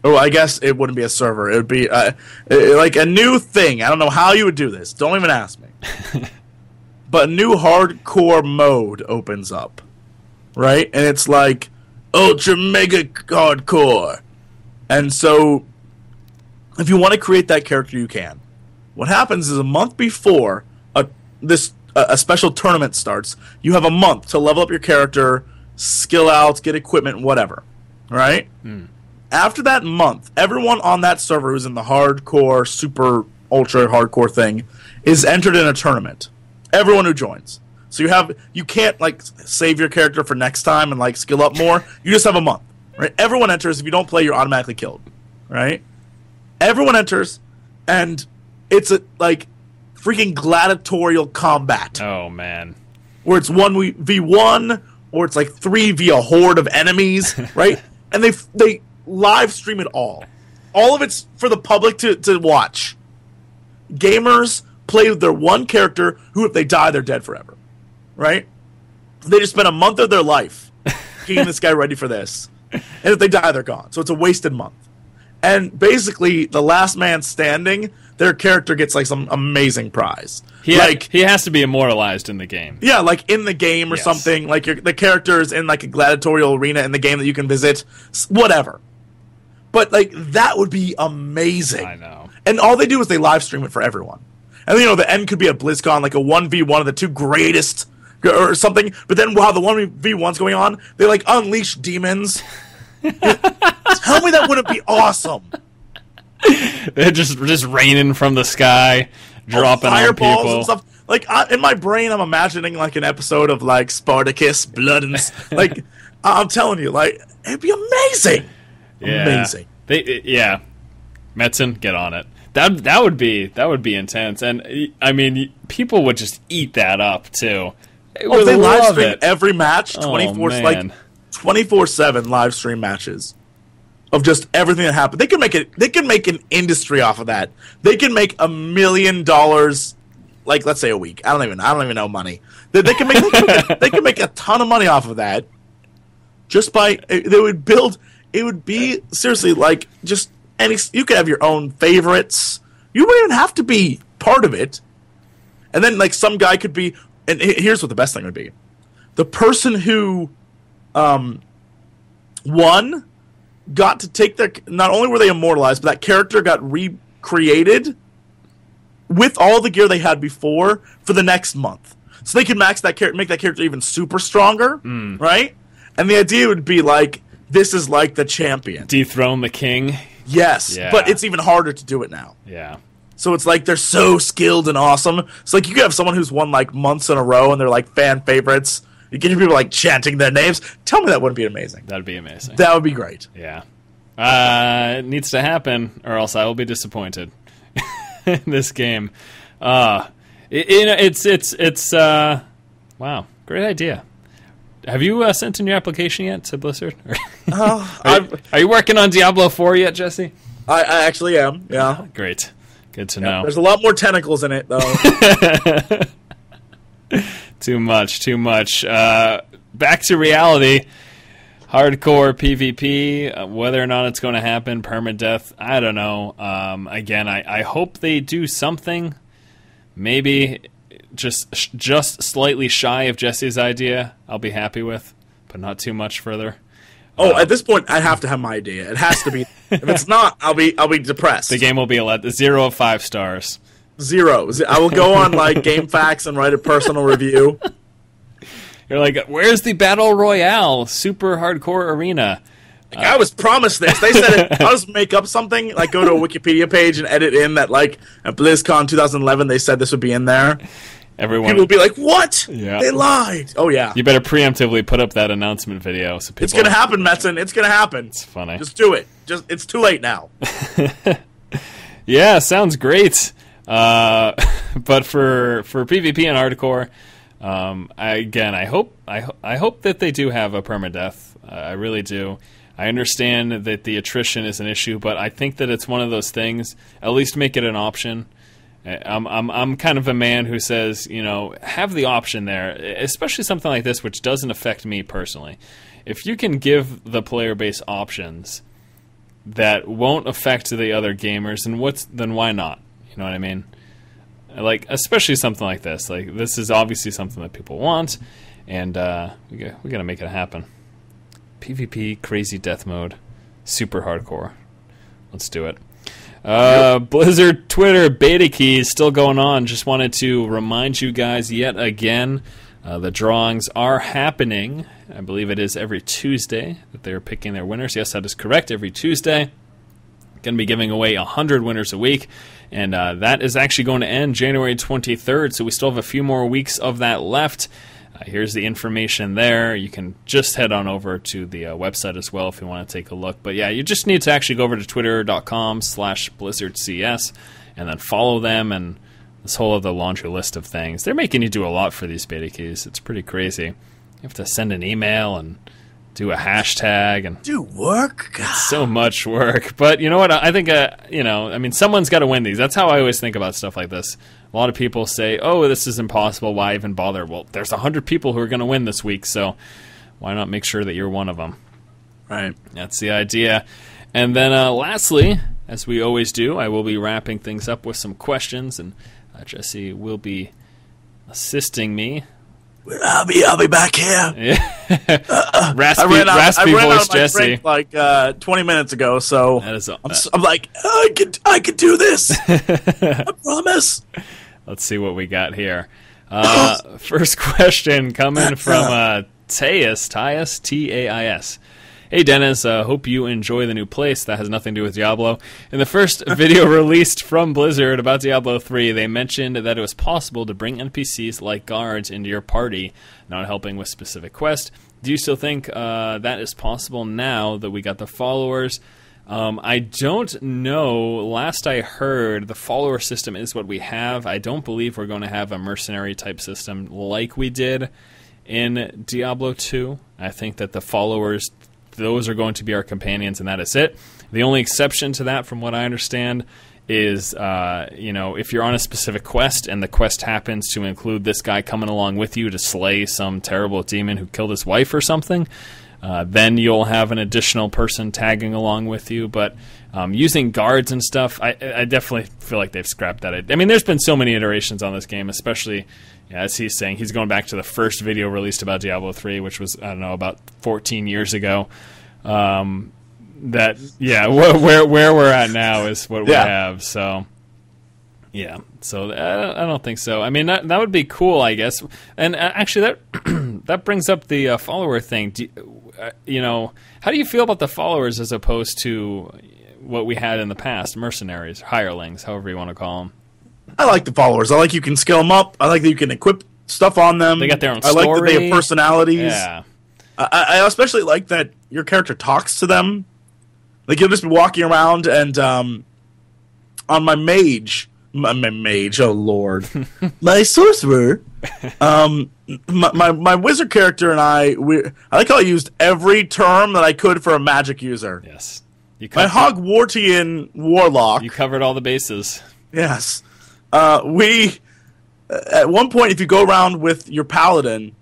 Oh, I guess it wouldn't be a server. It would be like a new thing. I don't know how you would do this. Don't even ask me. But a new hardcore mode opens up, right? And it's like ultra mega hardcore. And so if you want to create that character, you can. What happens is a month before a special tournament starts, you have a month to level up your character, skill out, get equipment, whatever, right? After that month, everyone on that server who's in the hardcore, super, ultra hardcore thing is entered in a tournament. Everyone who joins. So you can't like save your character for next time and like skill up more. You just have a month, right? Everyone enters. If you don't play, you're automatically killed, right? Everyone enters, and it's a like freaking gladiatorial combat. Oh man, where it's 1v1, or it's like 3 v a horde of enemies, right? And they live stream it all. All of it's for the public to watch. Gamers play with their one character who, if they die, they're dead forever. Right? They just spent a month of their life getting this guy ready for this. And if they die, they're gone. So it's a wasted month. And basically, the last man standing, their character gets like some amazing prize. He has to be immortalized in the game. Yeah, like in the game or something. Like the character is in like a gladiatorial arena in the game that you can visit. Whatever. But like that would be amazing. I know. And all they do is they live stream it for everyone. And you know, the end could be a BlizzCon, like a 1v1 of the 2 greatest or something. But then while the 1v1's going on, they like unleash demons. Tell me that wouldn't be awesome. They're just raining from the sky, dropping on people and stuff. Like in my brain, I'm imagining like an episode of like Spartacus, blood and like I'm telling you, like it'd be amazing. Yeah. Amazing. Metzen, get on it. That would be intense, and I mean, people would just eat that up too. They live stream every match 24/7 live stream matches of just everything that happened. They could make an industry off of that. They can make $1 million, like let's say a week. I don't even know money. They can make a ton of money off of that. Just by it would be seriously like just. And you could have your own favorites. You wouldn't even have to be part of it. And then like some guy could be, and here's what the best thing would be: the person who won got to take their. Not only were they immortalized, but that character got recreated with all the gear they had before for the next month, so they could make that character even super stronger, right? And the idea would be like, this is like the champion. Dethrone the king. Yes, but it's even harder to do it now. Yeah. So it's like they're so skilled and awesome. So like you could have someone who's won like months in a row and they're like fan favorites. You get people like chanting their names. Tell me that wouldn't be amazing. That'd be amazing. That would be great. Yeah. It needs to happen or else I will be disappointed in this game. It's wow, great idea. Have you sent in your application yet to Blizzard? Are you working on Diablo 4 yet, Jesse? I actually am, yeah. Great. Good to know. There's a lot more tentacles in it, though. Too much. Back to reality. Hardcore PvP, whether or not it's going to happen, permadeath, I don't know. Again, I hope they do something. Maybe just slightly shy of Jesse's idea, I'll be happy with, but not too much further. At this point, I have to have my idea. It has to be. If it's not, I'll be depressed. The game will be 0 of 5 stars. 0. I will go on like GameFAQs and write a personal review. You're like, where's the Battle Royale Super Hardcore Arena? Like, I was promised this. They said I'll just make up something, like go to a Wikipedia page and edit in that like at BlizzCon 2011 they said this would be in there. People will be like, what? Yeah. They lied. Oh, yeah. You better preemptively put up that announcement video. So people... It's going to happen, Metzen. It's going to happen. It's funny. Just do it. It's too late now. Yeah, sounds great. But for PvP and hardcore, I hope that they do have a permadeath. I really do. I understand that the attrition is an issue, but I think that it's one of those things. At least make it an option. I'm kind of a man who says, have the option there, especially something like this, which doesn't affect me personally. If you can give the player base options that won't affect the other gamers, then why not? You know what I mean? Like, especially something like this. Like, this is obviously something that people want, and we gotta make it happen. PvP, crazy death mode, super hardcore. Let's do it. Blizzard Twitter beta keys still going on. Just wanted to remind you guys yet again, the drawings are happening. I believe it is every Tuesday that they're picking their winners. Yes, that is correct. Every Tuesday. Going to be giving away 100 winners a week, and that is actually going to end January 23rd, so we still have a few more weeks of that left. Here's the information there. You can just head on over to the website as well if you want to take a look. But yeah, you just need to actually go over to twitter.com/BlizzardCS and then follow them and this whole other laundry list of things. They're making you do a lot for these beta keys. It's pretty crazy. You have to send an email and do a hashtag and do work. God. It's so much work. But you know what? I think someone's got to win these. That's how I always think about stuff like this. A lot of people say, "Oh, this is impossible. Why even bother?" Well, there's 100 people who are going to win this week, so why not make sure that you're one of them? Right. That's the idea. And then, lastly, as we always do, I will be wrapping things up with some questions, and Jesse will be assisting me. Well, I'll be back here. Yeah. Raspy voice, Jesse. Drink like 20 minutes ago, so that is, I'm like, I could do this. I promise. Let's see what we got here. First question coming from Taius, T-A-I-S. Hey, Dennis, hope you enjoy the new place. That has nothing to do with Diablo. In the first video released from Blizzard about Diablo 3, they mentioned that it was possible to bring NPCs like guards into your party, not helping with specific quests. Do you still think that is possible now that we got the followers? I don't know. Last I heard, the follower system is what we have. I don't believe we're going to have a mercenary-type system like we did in Diablo 2. I think that the followers... those are going to be our companions, and that is it. The only exception to that, from what I understand, is if you're on a specific quest and the quest happens to include this guy coming along with you to slay some terrible demon who killed his wife or something, then you'll have an additional person tagging along with you. But using guards and stuff, I definitely feel like they've scrapped that. I mean, there's been so many iterations on this game, especially, as he's saying, he's going back to the first video released about Diablo 3, which was, I don't know, about 14 years ago. Where we're at now is what we have. So, yeah. So I don't think so. I mean, that would be cool, I guess. And actually, that brings up the follower thing. How do you feel about the followers as opposed to what we had in the past, mercenaries, hirelings, however you want to call them? I like the followers. I like you can scale them up. I like that you can equip stuff on them. They got their own story. I like that they have personalities. Yeah. I especially like that your character talks to them. Like, you'll just be walking around, and on my mage, oh lord, my sorcerer, my wizard character and I like how I used every term that I could for a magic user. Yes. My Hogwartian warlock. You covered all the bases. Yes. We at one point, if you go around with your paladin,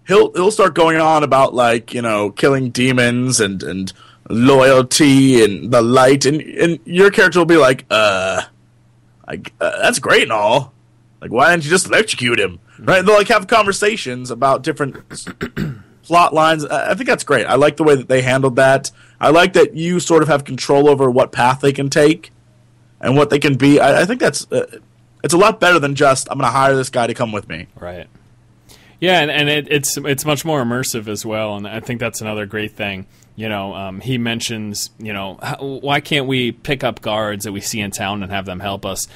he'll start going on about, like, killing demons and loyalty and the light, and your character will be like, that's great and all. Like, why didn't you just electrocute him? Right? They'll, like, have conversations about different plot lines. I think that's great. I like the way that they handled that. I like that you sort of have control over what path they can take and what they can be. I think that's it's a lot better than just, I'm going to hire this guy to come with me. Right. Yeah, and it's much more immersive as well, and I think that's another great thing. He mentions, why can't we pick up guards that we see in town and have them help us?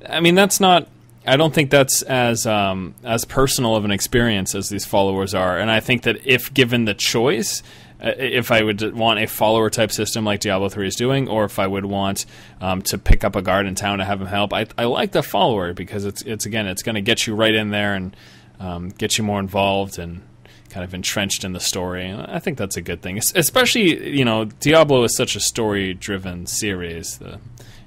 I mean, I don't think that's as personal of an experience as these followers are, and I think that if given the choice, if I would want a follower-type system like Diablo 3 is doing, or if I would want to pick up a guard in town to have him help, I like the follower because it's going to get you right in there and get you more involved and kind of entrenched in the story. And I think that's a good thing, especially, Diablo is such a story-driven series,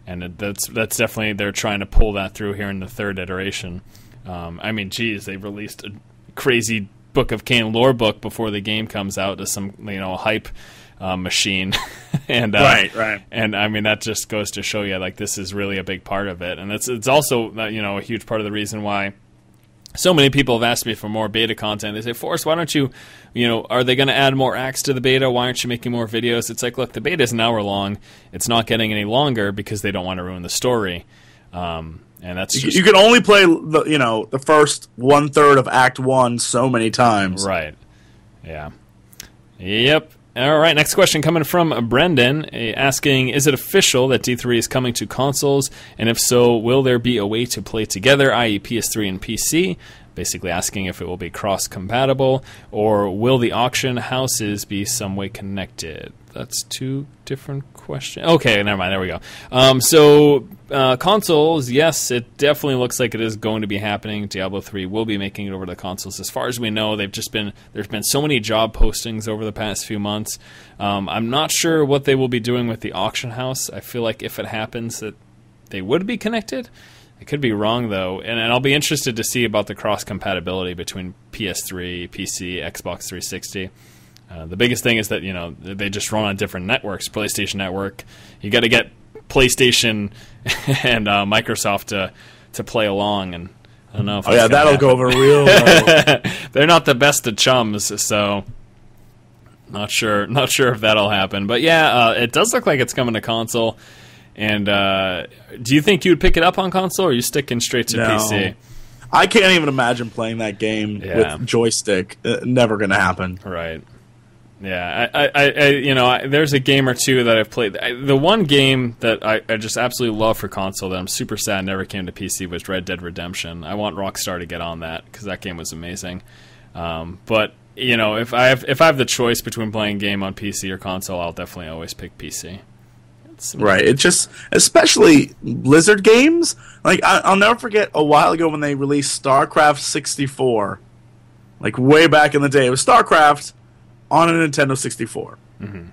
and that's definitely, they're trying to pull that through here in the third iteration. I mean, geez, they released a crazy Book of Cain lore book before the game comes out as some hype machine, and right. And I mean, that just goes to show you, like, this is really a big part of it, and it's also a huge part of the reason why so many people have asked me for more beta content. They say, Forrest, why don't you, are they going to add more acts to the beta? Why aren't you making more videos? It's like, look, the beta is an hour long. It's not getting any longer because they don't want to ruin the story. And that's just, you can only play the first 1/3 of Act 1 so many times. Right. Yeah. Yep. All right, next question coming from Brendan, asking, is it official that D3 is coming to consoles? And if so, will there be a way to play together, i.e. PS3 and PC? Basically asking if it will be cross-compatible, or will the auction houses be some way connected? That's two different questions. Okay, never mind. There we go. Consoles, yes, it definitely looks like it is going to be happening. Diablo 3 will be making it over to the consoles. As far as we know, there's been so many job postings over the past few months. I'm not sure what they will be doing with the auction house. I feel like if it happens that they would be connected. I could be wrong, though, and I'll be interested to see about the cross-compatibility between PS3, PC, Xbox 360. The biggest thing is that, they just run on different networks. PlayStation Network, you got to get PlayStation and Microsoft to play along, and I don't know if that'll happen. go over real well. They're not the best of chums, so not sure if that'll happen. But yeah, it does look like it's coming to console. And do you think you would pick it up on console, or are you sticking straight to PC? I can't even imagine playing that game with joystick. Never going to happen. Right. Yeah. I there's a game or two that I've played. The one game that I just absolutely love for console that I'm super sad never came to PC was Red Dead Redemption. I want Rockstar to get on that because that game was amazing. But if I have the choice between playing a game on PC or console, I'll definitely always pick PC. Right. It's just, especially Blizzard games. Like, I'll never forget a while ago when they released StarCraft 64. Like, way back in the day. It was StarCraft on a Nintendo 64. Mm-hmm.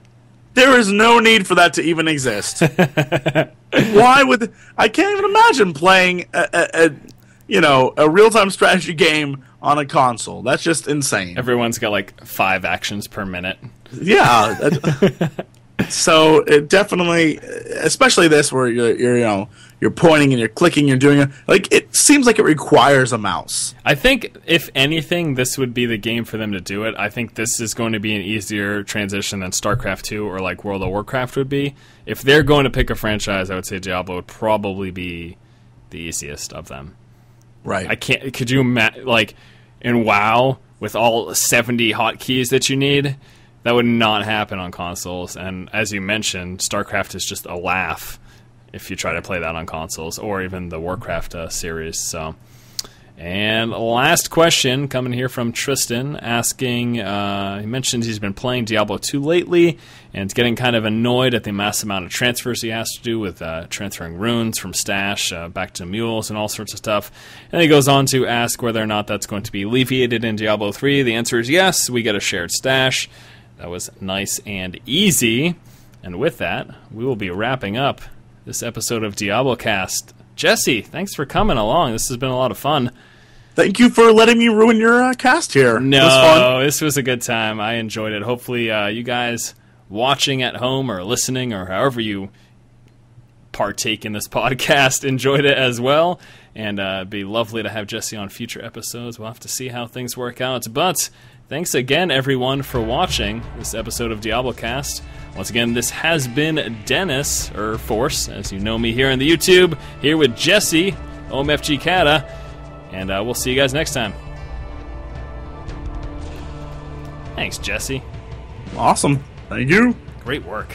There is no need for that to even exist. Why would... I can't even imagine playing a real-time strategy game on a console. That's just insane. Everyone's got, like, 5 actions per minute. Yeah. So it definitely, especially this where you're pointing and you're clicking, you're doing it. Like, it seems like it requires a mouse. I think, if anything, this would be the game for them to do it. I think this is going to be an easier transition than StarCraft 2 or like World of Warcraft would be. If they're going to pick a franchise, I would say Diablo would probably be the easiest of them. Right. I can't. Could you like in WoW with all 70 hotkeys that you need? That would not happen on consoles. And as you mentioned, StarCraft is just a laugh if you try to play that on consoles, or even the Warcraft series. So, and last question coming here from Tristan, asking. He mentioned he's been playing Diablo 2 lately, and is getting kind of annoyed at the mass amount of transfers he has to do with transferring runes from stash back to mules and all sorts of stuff. And he goes on to ask whether or not that's going to be alleviated in Diablo 3. The answer is yes. We get a shared stash. That was nice and easy. And with that, we will be wrapping up this episode of DiabloCast. Jesse, thanks for coming along. This has been a lot of fun. Thank you for letting me ruin your cast here. No, it was fun. This was a good time. I enjoyed it. Hopefully you guys watching at home or listening or however you partake in this podcast enjoyed it as well. And it'd be lovely to have Jesse on future episodes. We'll have to see how things work out. But thanks again, everyone, for watching this episode of DiabloCast. Once again, this has been Dennis, or Force, as you know me here on the YouTube, here with Jesse, OMFGcata, and we'll see you guys next time. Thanks, Jesse. Awesome. Thank you. Great work.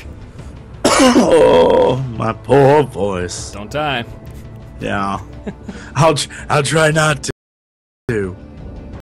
Oh, my poor voice. Don't die. Yeah. I'll try not to.